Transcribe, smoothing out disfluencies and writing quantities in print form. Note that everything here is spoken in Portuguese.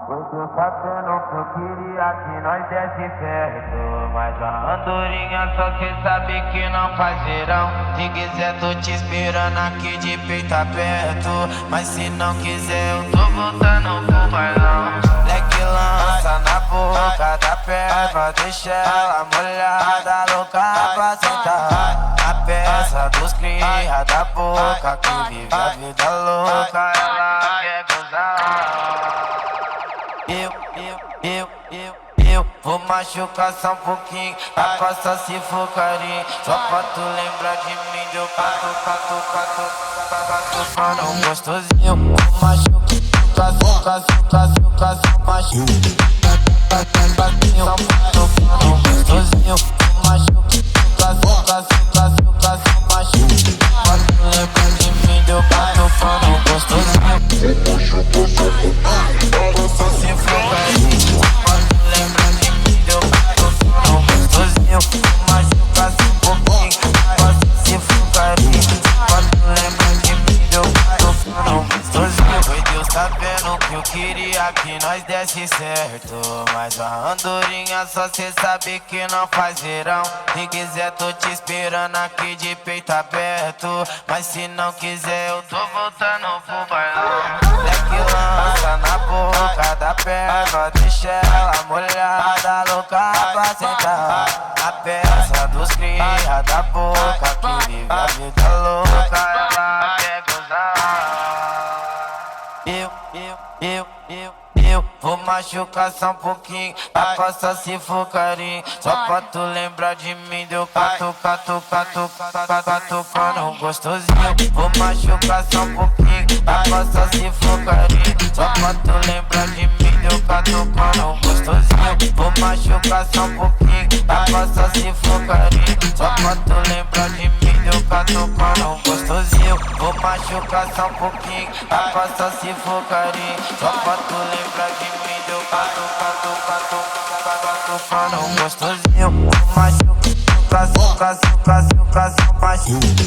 Você fazendo o que eu queria que nós desse certo. Mas a andorinha só cê sabe que não faz verão. Se quiser tô te esperando aqui de peito aberto. Mas se não quiser eu tô voltando pro bailão. Leque lança na boca da perna, deixa ela molhada, louca pra sentar. A peça dos cria da boca que vive a vida louca, ela quer gozar. Eu vou machucar só um pouquinho, a costa se for carinho. Só pra tu lembrar de mim, deu pato, mano, gostosinho. Vou machucar, só machuca. Gostosinho, vou machucar, só machuca. Pra tu lembrar de mim, deu pato, mano, gostosinho. Só se for carinho. Pra tu lembrar de mim, deu pato, mano, gostosinho. Vou machucar só um pouquinho, só se for carinho. Pra tu lembrar de mim, deu pato, mano, gostosinho. Foi Deus sabendo que eu queria que nós desse certo. Mas a andorinha só cê sabe que não faz verão. Se quiser tô te esperando aqui de peito aberto. Mas se não quiser eu tô voltando pro bailão. Leque lança na boca da perna, deixa ela molhada, louca pra sentar. A peça dos cria da boca que vive a vida louca, ela quer gozar. Eu vou machucar só um pouquinho, a costa se for carinho. Só pra tu lembrar de mim, deu catu, mano, gostosinho. Vou machucar só um pouquinho, a costa se for carinho. Só pra tu lembrar de mim, deu catu, mano, gostosinho. Vou machucar só um pouquinho, a costa se for carinho. Só pra tu lembrar de mim, deu catu, mano, gostosinho. Vou machucar só um pouquinho, a costa se for carinho. Só pra tu lembrar de mim, deu catu, mano, gostosinho. Vou machucar, só machuca.